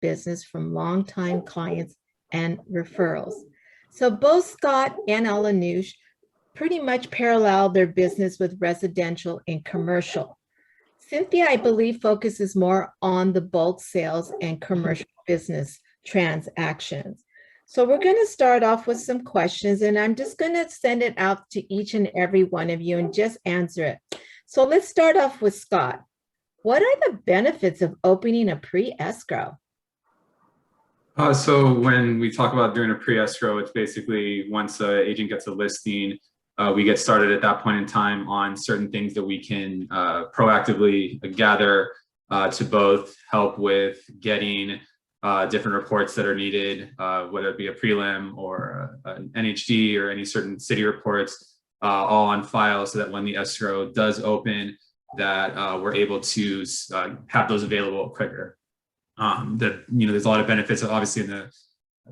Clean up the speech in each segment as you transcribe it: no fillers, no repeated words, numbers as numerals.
business from longtime clients and referrals. So both Scott and Alenoush pretty much parallel their business with residential and commercial. Cynthia, I believe, focuses more on the bulk sales and commercial business transactions. So we're going to start off with some questions, and I'm just going to send it out to each and every one of you and just answer it. So let's start off with Scott. What are the benefits of opening a pre-escrow? So when we talk about doing a pre-escrow, it's basically once an agent gets a listing, we get started at that point in time on certain things that we can proactively gather to both help with getting different reports that are needed, whether it be a prelim or an NHD or any certain city reports, all on file, so that when the escrow does open, that we're able to have those available quicker. There's a lot of benefits, obviously, in the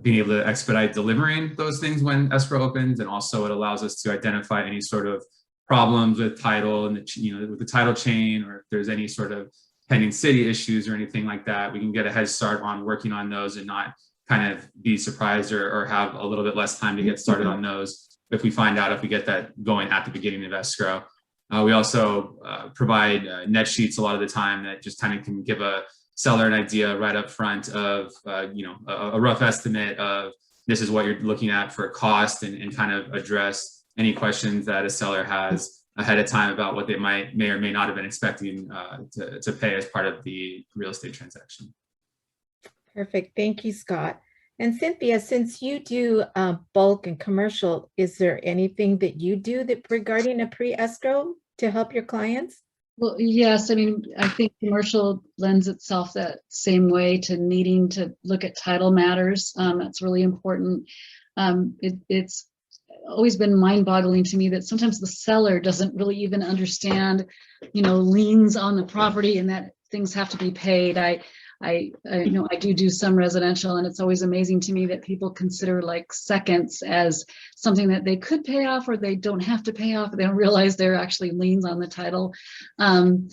being able to expedite delivering those things when escrow opens, and also it allows us to identify any sort of problems with title and with the title chain, or if there's any sort of pending city issues or anything like that, we can get a head start on working on those and not kind of be surprised or have a little bit less time to get started on those if we find out if we get that going at the beginning of escrow. We also provide net sheets a lot of the time that just kind of can give a seller an idea right up front of a rough estimate of this is what you're looking at for cost, and kind of address any questions that a seller has ahead of time about what they may or may not have been expecting to pay as part of the real estate transaction. Perfect. Thank you, Scott. And Cynthia, since you do bulk and commercial, is there anything that you do that regarding a pre-escrow to help your clients? Well, yes. I mean, I think commercial lends itself that same way to needing to look at title matters. That's really important. It's always been mind-boggling to me that sometimes the seller doesn't really even understand, liens on the property and that things have to be paid. I do some residential, and it's always amazing to me that people consider like seconds as something that they could pay off or they don't have to pay off. They don't realize there are actually liens on the title. On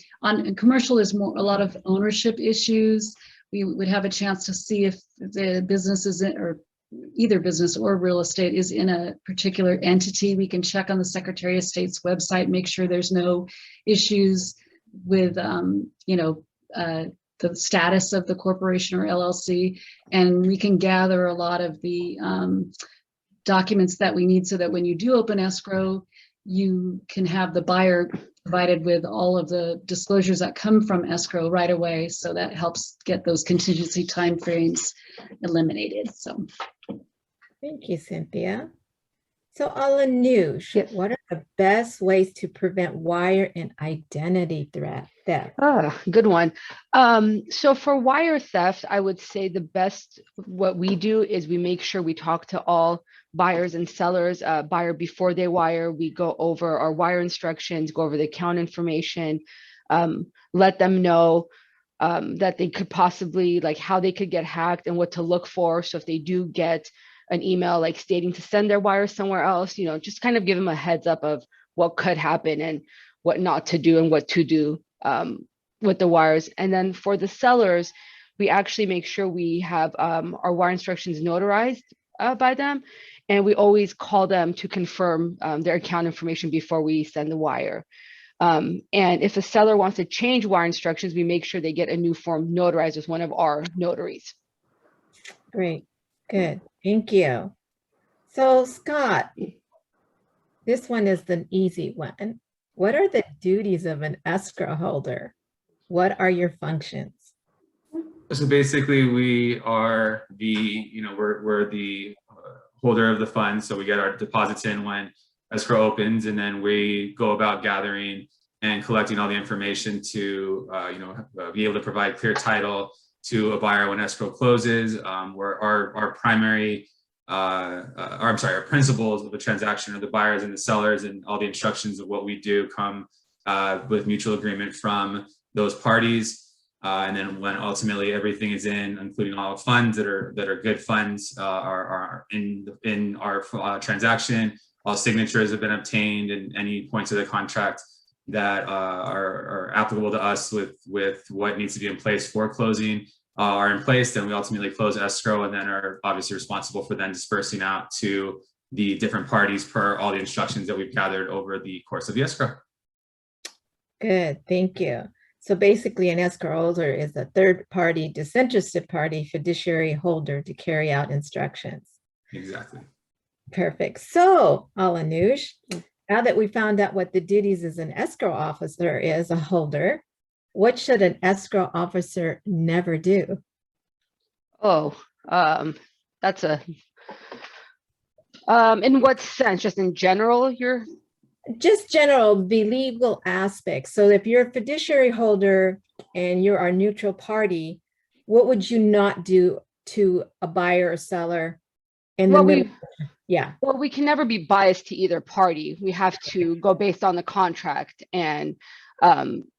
commercial is a lot of ownership issues. We would have a chance to see if the business is in, or either business or real estate is in a particular entity. We can check on the Secretary of State's website, make sure there's no issues with, the status of the corporation or LLC, and we can gather a lot of the documents that we need so that when you do open escrow, you can have the buyer provided with all of the disclosures that come from escrow right away. So that helps get those contingency timeframes eliminated. So, thank you, Cynthia. So Alenoush, Yes. what are the best ways to prevent wire and identity theft? Good one. So for wire theft, I would say the best, what we do is we make sure we talk to all buyers and sellers, buyer before they wire. We go over our wire instructions, go over the account information, let them know that they could possibly, like how they could get hacked and what to look for. So if they do get an email like stating to send their wire somewhere else, just kind of give them a heads up of what could happen and what not to do and what to do with the wires. And then for the sellers, we actually make sure we have our wire instructions notarized by them. And we always call them to confirm their account information before we send the wire. And if a seller wants to change wire instructions, we make sure they get a new form notarized with one of our notaries. Great, good, thank you. So Scott, this one is the easy one. What are the duties of an escrow holder? What are your functions? So basically, we are we're the holder of the funds. So we get our deposits in when escrow opens, and then we go about gathering and collecting all the information to be able to provide clear title to a buyer when escrow closes. Where our principals of the transaction are the buyers and the sellers, and all the instructions of what we do come with mutual agreement from those parties. And then when ultimately everything is in, including all funds that are good funds, are in our transaction, all signatures have been obtained, and any points of the contract that are applicable to us with what needs to be in place for closing are in place, then we ultimately close escrow and then are obviously responsible for then dispersing out to the different parties per all the instructions that we've gathered over the course of the escrow. Good, thank you. So basically, an escrow holder is a third-party, disinterested party fiduciary holder to carry out instructions. Exactly. Perfect. So, Alenoush, now that we found out what the duties as an escrow officer is, a holder, what should an escrow officer never do? Oh, that's a, in what sense? Just in general, you're Just general, the legal aspects. So if you're a fiduciary holder and you're our neutral party, what would you not do to a buyer or seller in the well, middle? Yeah, well, we can never be biased to either party. We have to go based on the contract, and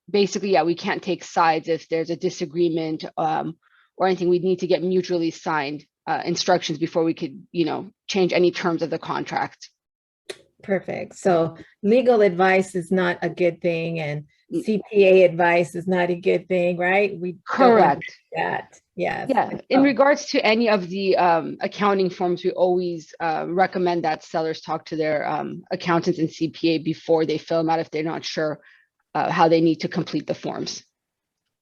basically, yeah, we can't take sides if there's a disagreement or anything. We need to get mutually signed instructions before we could, change any terms of the contract. perfect. So legal advice is not a good thing, and CPA advice is not a good thing, right? We don't want Correct. that. Yes. Yeah. In regards to any of the accounting forms, we always recommend that sellers talk to their accountants and CPA before they fill them out if they're not sure how they need to complete the forms.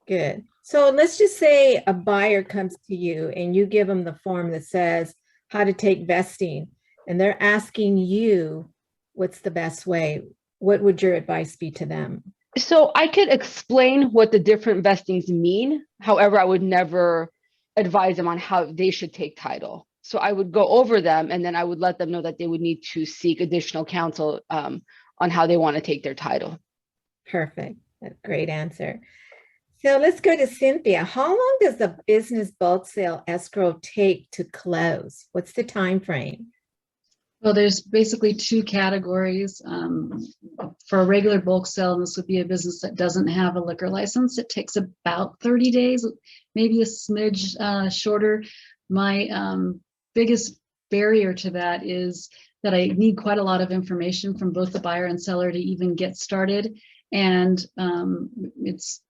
Good. So let's just say a buyer comes to you and you give them the form that says how to take vesting, and they're asking you what's the best way. What would your advice be to them? So I could explain what the different vestings mean. However, I would never advise them on how they should take title. So I would go over them, and then I would let them know that they would need to seek additional counsel on how they want to take their title. Perfect. That's a great answer. So let's go to Cynthia. How long does the business bulk sale escrow take to close? What's the time frame? Well, there's basically two categories. For a regular bulk sale, and this would be a business that doesn't have a liquor license, it takes about 30 days, maybe a smidge shorter. My biggest barrier to that is that I need quite a lot of information from both the buyer and seller to even get started. And it's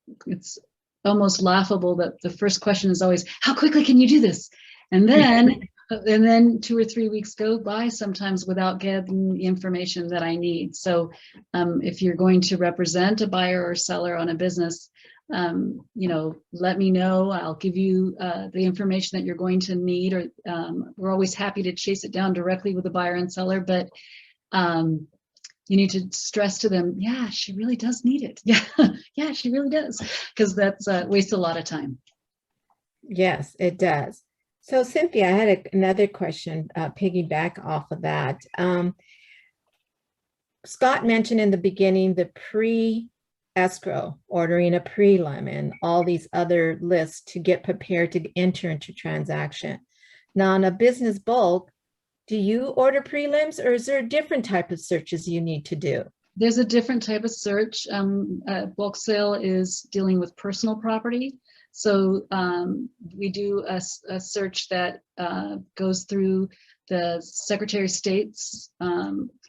almost laughable that the first question is always, how quickly can you do this? And then 2 or 3 weeks go by sometimes without getting the information that I need. So if you're going to represent a buyer or seller on a business, let me know. I'll give you the information that you're going to need, or we're always happy to chase it down directly with the buyer and seller, but you need to stress to them, yeah, she really does need it. Yeah, she really does, because that's wastes a lot of time. Yes, it does. So Cynthia, I had another question, piggyback off of that. Scott mentioned in the beginning the pre-escrow, ordering a prelim, and all these other lists to get prepared to enter into transaction. Now, in a business bulk, do you order prelims, or is there a different type of searches you need to do? There's a different type of search. Bulk sale is dealing with personal property. So we do a search that goes through the Secretary of State's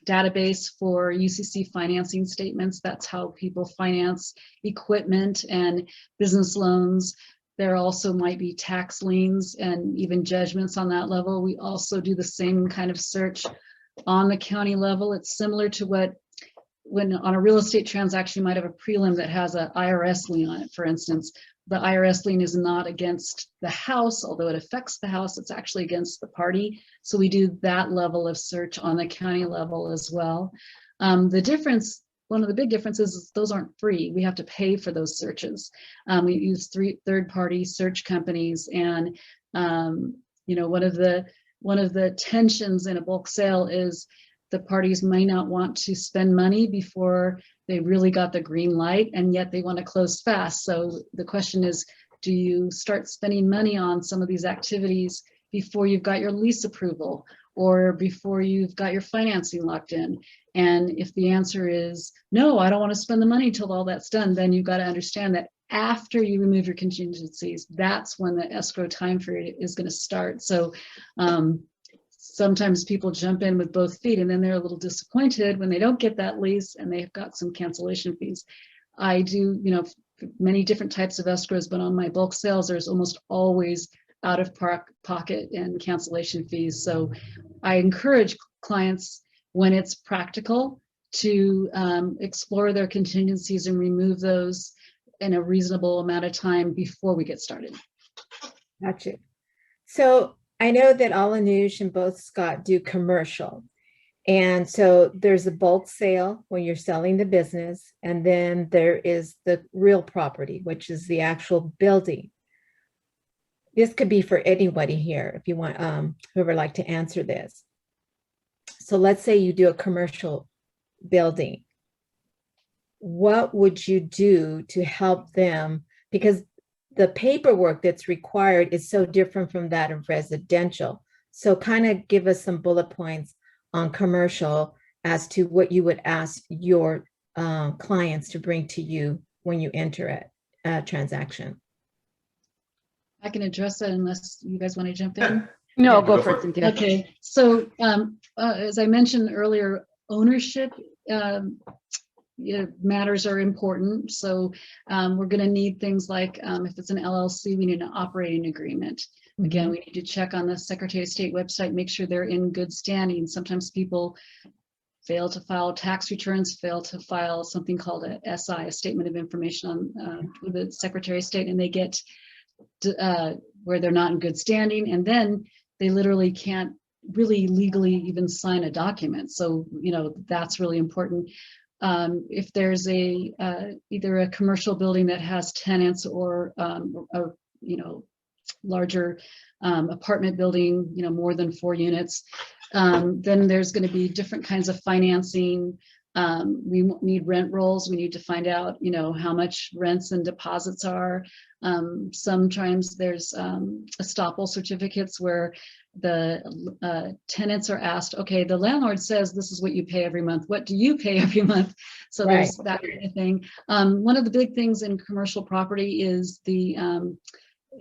database for UCC financing statements. That's how people finance equipment and business loans. There also might be tax liens and even judgments on that level. We also do the same kind of search on the county level. It's similar to when on a real estate transaction, you might have a prelim that has an IRS lien on it, for instance. The IRS lien is not against the house, although it affects the house, it's actually against the party. So we do that level of search on the county level as well. One of the big differences is those aren't free. We have to pay for those searches. We use third-party search companies, and one of the tensions in a bulk sale is the parties may not want to spend money before they really got the green light, and yet they want to close fast. So the question is, do you start spending money on some of these activities before you've got your lease approval, or before you've got your financing locked in? And if the answer is no, I don't want to spend the money till all that's done, then you've got to understand that after you remove your contingencies, that's when the escrow time period is going to start. So sometimes people jump in with both feet, and then they're a little disappointed when they don't get that lease and they've got some cancellation fees. I do, many different types of escrows, but on my bulk sales, there's almost always out of pocket and cancellation fees. So I encourage clients, when it's practical, to explore their contingencies and remove those in a reasonable amount of time before we get started. Gotcha. So I know that Alenoush and both Scott do commercial. And so there's a bulk sale when you're selling the business, and then there is the real property, which is the actual building. This could be for anybody here, if you want, whoever would like to answer this. So let's say you do a commercial building. What would you do to help them? Because the paperwork that's required is so different from that of residential. So kind of give us some bullet points on commercial as to what you would ask your clients to bring to you when you enter a transaction. I can address that unless you guys want to jump in. No, Yeah, go for it, Cynthia. Okay, so as I mentioned earlier, ownership matters are important. So we're going to need things like if it's an LLC, we need an operating agreement. Again, we need to check on the Secretary of State website, make sure they're in good standing. Sometimes people fail to file tax returns, fail to file something called a SI, a Statement of Information on with the Secretary of State, and they get where they're not in good standing, and then they literally can't really legally even sign a document. So, that's really important. If there's either a commercial building that has tenants or larger apartment building, more than 4 units, then there's going to be different kinds of financing. We need rent rolls. We need to find out, how much rents and deposits are. Sometimes there's estoppel certificates where the tenants are asked, okay, the landlord says this is what you pay every month. What do you pay every month? So there's that kind of thing. One of the big things in commercial property is the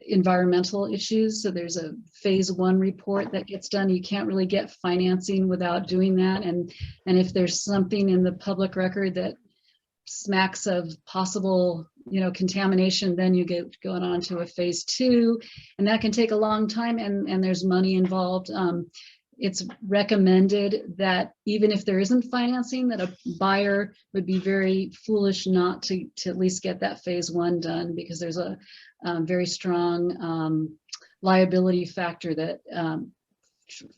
environmental issues. So there's a phase 1 report that gets done. You can't really get financing without doing that. And if there's something in the public record that smacks of possible, contamination, then you get going on to a phase 2, and that can take a long time, and there's money involved. It's recommended that even if there isn't financing, that a buyer would be very foolish not to at least get that phase 1 done, because there's a very strong liability factor that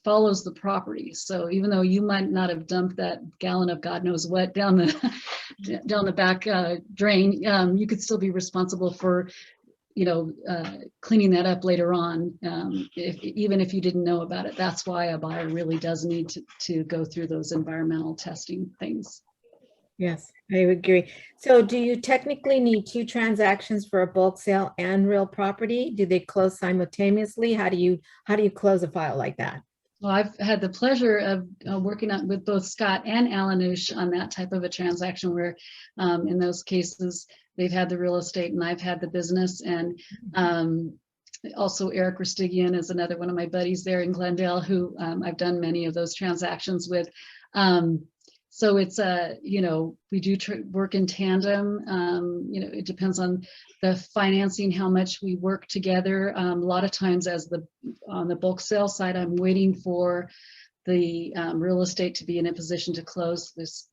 follows the property. So even though you might not have dumped that gallon of God knows what down the back drain, you could still be responsible for cleaning that up later on, even if you didn't know about it. That's why a buyer really does need to go through those environmental testing things. Yes, I agree. So do you technically need 2 transactions for a bulk sale and real property? Do they close simultaneously? How do you close a file like that? Well, I've had the pleasure of working with both Scott and Alenoush on that type of a transaction where in those cases, they've had the real estate and I've had the business. And also Eric Ristigian is another one of my buddies there in Glendale who I've done many of those transactions with. So it's we do work in tandem. It depends on the financing, how much we work together. A lot of times on the bulk sale side, I'm waiting for the real estate to be in a position to close this.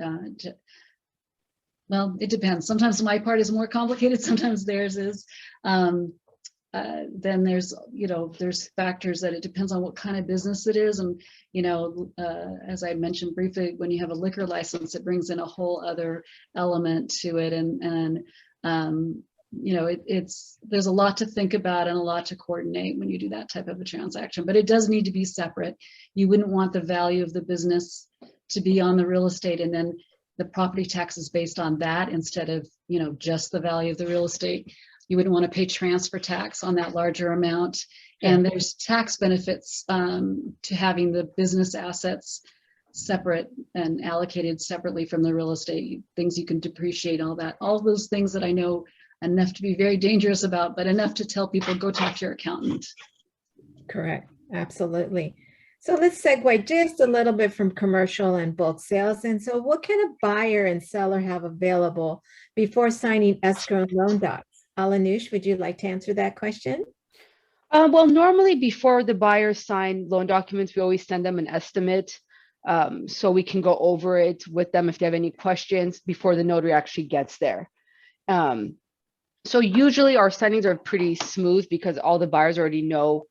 Well, it depends. Sometimes my part is more complicated. Sometimes theirs is. Then there's factors that it depends on what kind of business it is. And, as I mentioned briefly, when you have a liquor license, it brings in a whole other element to it. And there's a lot to think about and a lot to coordinate when you do that type of a transaction, but it does need to be separate. You wouldn't want the value of the business to be on the real estate and then the property tax is based on that instead of, just the value of the real estate. You wouldn't want to pay transfer tax on that larger amount. And there's tax benefits to having the business assets separate and allocated separately from the real estate, things you can depreciate, all those things that I know enough to be very dangerous about, but enough to tell people, go talk to your accountant. Correct. Absolutely. So let's segue just a little bit from commercial and bulk sales. And so what can a buyer and seller have available before signing escrow and loan docs? Alenoush, would you like to answer that question? Well, normally before the buyers sign loan documents, we always send them an estimate, so we can go over it with them if they have any questions before the notary actually gets there. So usually our signings are pretty smooth because all the buyers already know,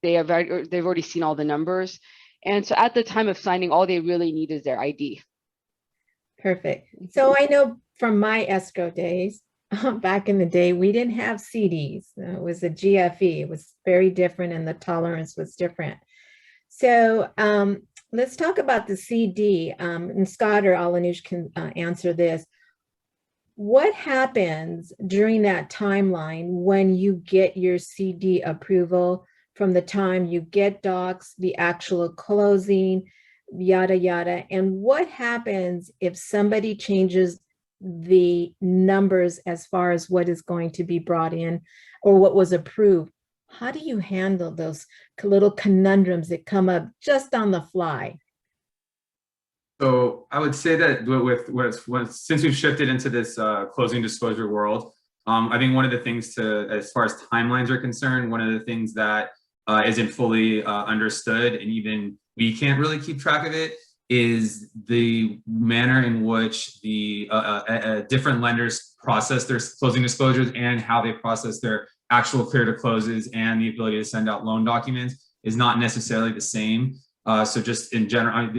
they've already seen all the numbers. And so at the time of signing, all they really need is their ID. Perfect. So I know from my escrow days, back in the day, we didn't have CDs. It was a GFE. It was very different and the tolerance was different. So let's talk about the CD. And Scott or Alenoush can answer this. What happens during that timeline when you get your CD approval from the time you get docs, the actual closing, yada, yada? And what happens if somebody changes the numbers as far as what is going to be brought in or what was approved? How do you handle those little conundrums that come up just on the fly? So I would say that since we've shifted into this closing disclosure world, I think one of the things as far as timelines are concerned, one of the things that isn't fully understood, and even we can't really keep track of it, is the manner in which the different lenders process their closing disclosures and how they process their actual clear to closes and the ability to send out loan documents is not necessarily the same. So just in general,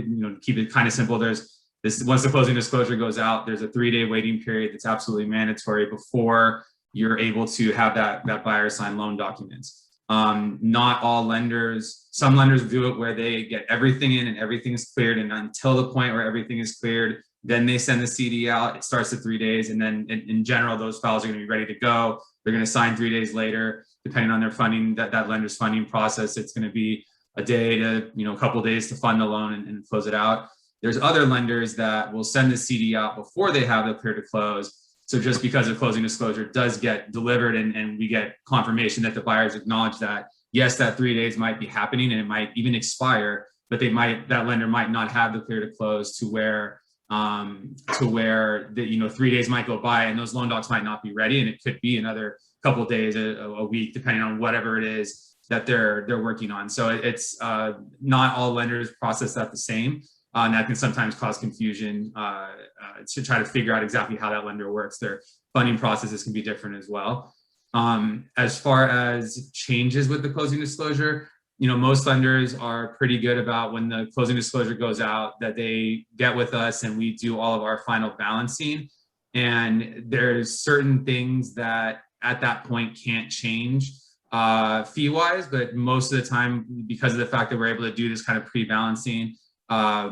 keep it kind of simple. There's this, once the closing disclosure goes out, there's a 3-day waiting period that's absolutely mandatory before you're able to have that buyer sign loan documents. Not all lenders, some lenders do it where they get everything in and everything's cleared, and until the point where everything is cleared, then they send the CD out. It starts at 3 days, and then in general, those files are going to be ready to go. They're going to sign 3 days later, depending on their funding, that lender's funding process. It's going to be a day to, a couple of days to fund the loan and close it out. There's other lenders that will send the CD out before they have the clear to close. So just because a closing disclosure does get delivered and we get confirmation that the buyers acknowledge that, yes, that 3 days might be happening and it might even expire, but that lender might not have the clear to close to where the 3 days might go by and those loan docs might not be ready, and it could be another couple of days, a week, depending on whatever it is that they're working on. So it's not all lenders process that the same. And that can sometimes cause confusion to try to figure out exactly how that lender works. Their funding processes can be different as well. As far as changes with the closing disclosure, most lenders are pretty good about when the closing disclosure goes out that they get with us and we do all of our final balancing. And there's certain things that at that point can't change fee-wise, but most of the time, because of the fact that we're able to do this kind of pre-balancing,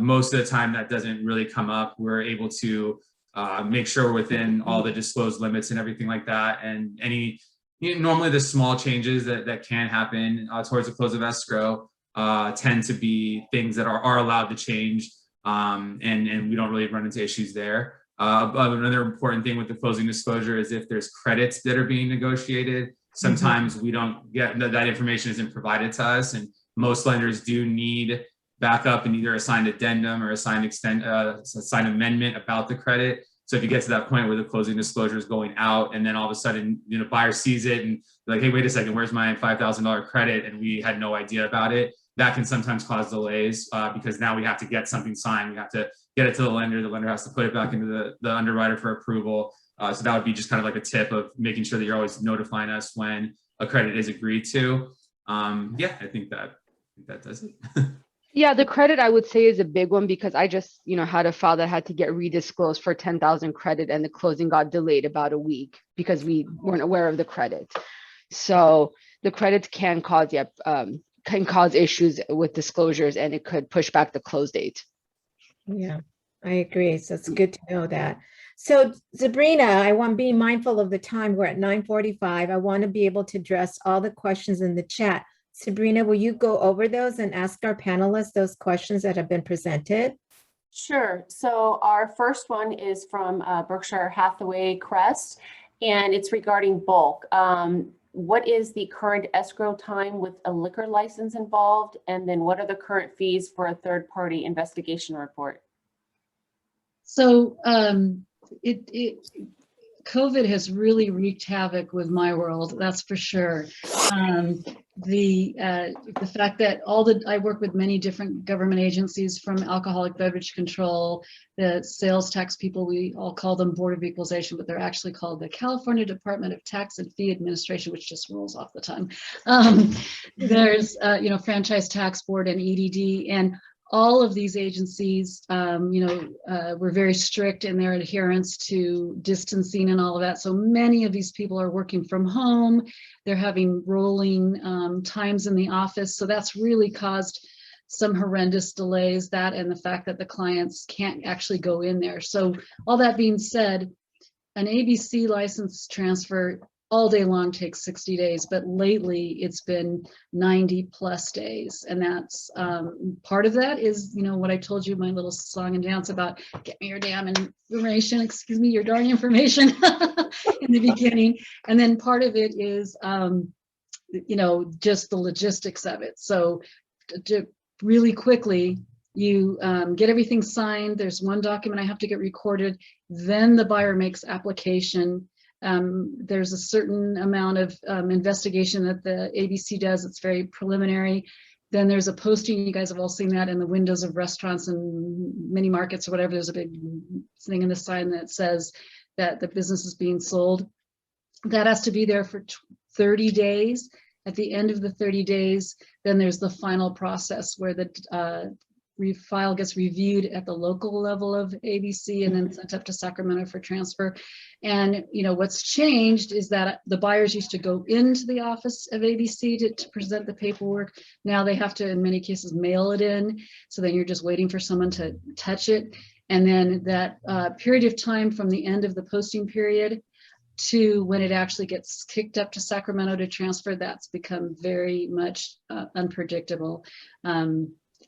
most of the time that doesn't really come up. We're able to make sure we're within all the disclosed limits and everything like that. And normally the small changes that can happen towards the close of escrow tend to be things that are allowed to change, and we don't really run into issues there. Another important thing with the closing disclosure is if there's credits that are being negotiated, sometimes we don't get that information isn't provided to us, and most lenders do need backup and either a signed addendum or a signed amendment about the credit. So if you get to that point where the closing disclosure is going out and then all of a sudden, buyer sees it and like, hey, wait a second, where's my $5,000 credit? And we had no idea about it. That can sometimes cause delays because now we have to get something signed. We have to get it to the lender. The lender has to put it back into the underwriter for approval. So that would be just kind of like a tip of making sure that you're always notifying us when a credit is agreed to. Yeah, I think that does it. Yeah, the credit I would say is a big one because I just, had a file that had to get redisclosed for 10,000 credit and the closing got delayed about a week because we weren't aware of the credit. So the credits can cause issues with disclosures and it could push back the close date. Yeah, I agree. So it's good to know that. So Sabrina, I want to be mindful of the time. We're at 9:45. I want to be able to address all the questions in the chat. Sabrina, will you go over those and ask our panelists those questions that have been presented? Sure. So our first one is from Berkshire Hathaway Crest, and it's regarding bulk. what is the current escrow time with a liquor license involved? And then what are the current fees for a third-party investigation report? So COVID has really wreaked havoc with my world, that's for sure. The fact that I work with many different government agencies, from alcoholic beverage control, the sales tax people, we all call them Board of Equalization, but they're actually called the California Department of Tax and Fee Administration, which just rolls off the tongue. There's Franchise Tax Board and EDD, and all of these agencies, were very strict in their adherence to distancing and all of that. So many of these people are working from home. They're having rolling times in the office. So that's really caused some horrendous delays, that and the fact that the clients can't actually go in there. So all that being said, an ABC license transfer all day long takes 60 days, but lately it's been 90 plus days. And that's part of that is, what I told you, my little song and dance about get me your damn information, excuse me, your darn information in the beginning. And then part of it is, just the logistics of it. So really quickly, you get everything signed. There's one document I have to get recorded. Then the buyer makes application. There's a certain amount of investigation that the ABC does. It's very preliminary. Then there's a posting. You guys have all seen that in the windows of restaurants and mini markets or whatever. There's a big thing in the sign that says that the business is being sold. That has to be there for 30 days. At the end of the 30 days, then there's the final process where the file gets reviewed at the local level of ABC and then sent up to Sacramento for transfer. And what's changed is that the buyers used to go into the office of ABC to present the paperwork. Now they have to, in many cases, mail it in. So then you're just waiting for someone to touch it. And then that period of time from the end of the posting period to when it actually gets kicked up to Sacramento to transfer, that's become very much unpredictable.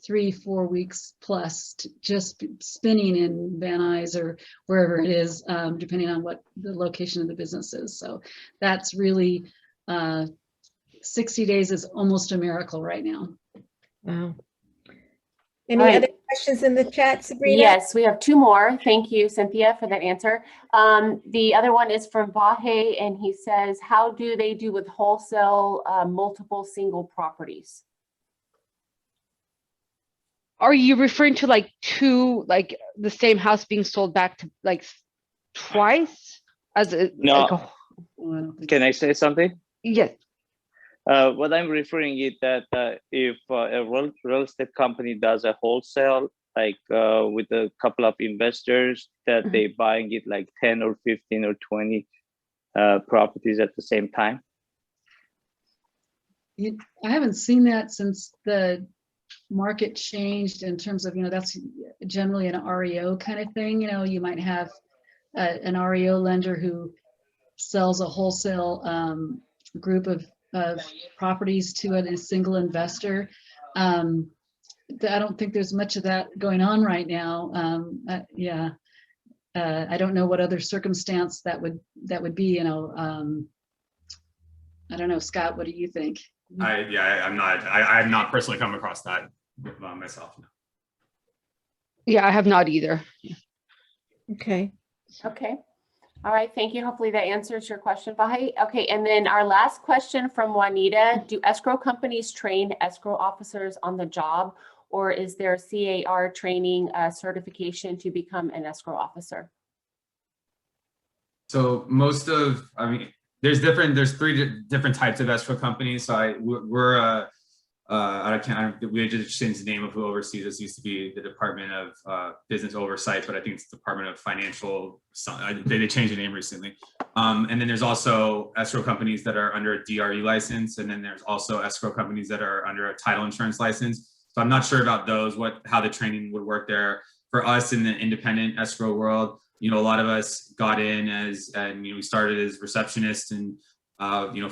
3-4 weeks plus, just spinning in Van Nuys or wherever it is, depending on what the location of the business is. So that's really 60 days is almost a miracle right now. Wow. Any other questions in the chat, Sabrina? Yes, we have two more. Thank you, Cynthia, for that answer. The other one is from Vahe, and he says, how do they do with wholesale multiple single properties? Are you referring to like the same house being sold back to like twice as a? No. Like Can I say something? Yes. What I'm referring is that if a real estate company does a wholesale, like with a couple of investors, that they buying it like 10 or 15 or 20 properties at the same time. I haven't seen that since the market changed in terms of, that's generally an REO kind of thing. You might have an REO lender who sells a wholesale group of properties to a single investor. I don't think there's much of that going on right now. I don't know what other circumstance that would be. I don't know, Scott, what do you think? I've not personally come across that myself. No. Yeah, I have not either. Okay. Okay. All right. Thank you. Hopefully that answers your question, Vahe. Okay. And then our last question from Juanita, do escrow companies train escrow officers on the job, or is there CAR training certification to become an escrow officer? So there's three different types of escrow companies. So we just changed the name of who oversees this. Used to be the Department of Business Oversight, but I think it's the Department of Financial. They changed the name recently. And then there's also escrow companies that are under a DRE license, and then there's also escrow companies that are under a title insurance license. So I'm not sure about those, how the training would work there. For us in the independent escrow world, a lot of us got in we started as receptionists and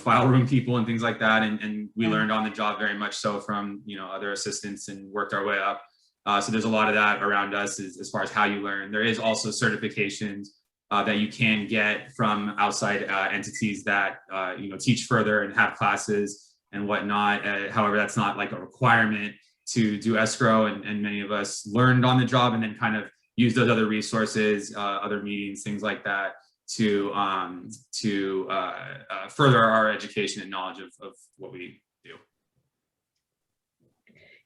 file room people and things like that. And we learned on the job very much so from, other assistants and worked our way up. So there's a lot of that around us as far as how you learn. There is also certifications that you can get from outside entities that teach further and have classes and whatnot. However, that's not like a requirement to do escrow, and many of us learned on the job and then kind of use those other resources, other meetings, things like that, to further our education and knowledge of what we do.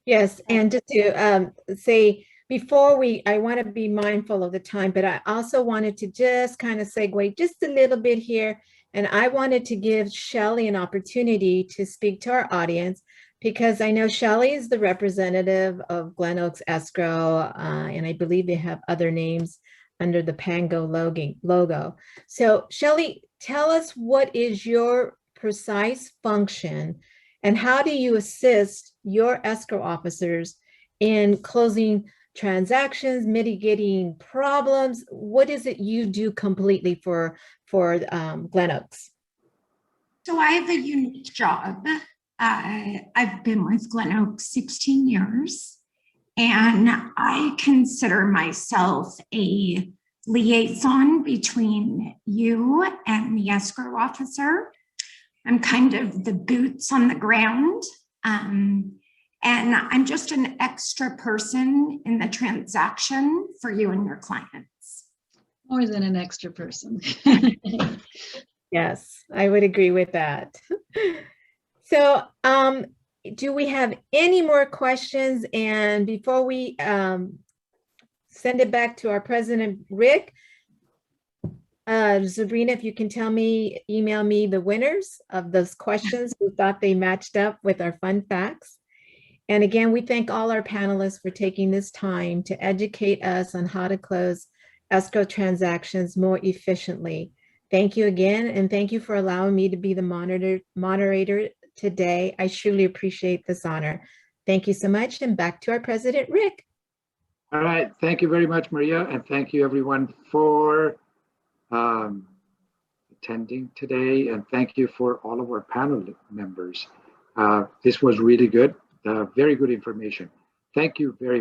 Yes, and just to say, I want to be mindful of the time, but I also wanted to just kind of segue just a little bit here. And I wanted to give Shelley an opportunity to speak to our audience, because I know Shelley is the representative of Glen Oaks Escrow, and I believe they have other names under the Pango logo. So Shelley, tell us, what is your precise function and how do you assist your escrow officers in closing transactions, mitigating problems? What is it you do completely for Glen Oaks? So I have a unique job. I've been with Glen Oaks 16 years, and I consider myself a liaison between you and the escrow officer. I'm kind of the boots on the ground, and I'm just an extra person in the transaction for you and your clients. More than an extra person. Yes, I would agree with that. So do we have any more questions? And before we send it back to our president, Rick, Sabrina, if you can email me the winners of those questions who thought they matched up with our fun facts. And again, we thank all our panelists for taking this time to educate us on how to close escrow transactions more efficiently. Thank you again, and thank you for allowing me to be the moderator today. I truly appreciate this honor. Thank you so much, and back to our president, Rick. All right, thank you very much, Maria, and thank you everyone for attending today, and thank you for all of our panel members. This was really good, very good information. Thank you very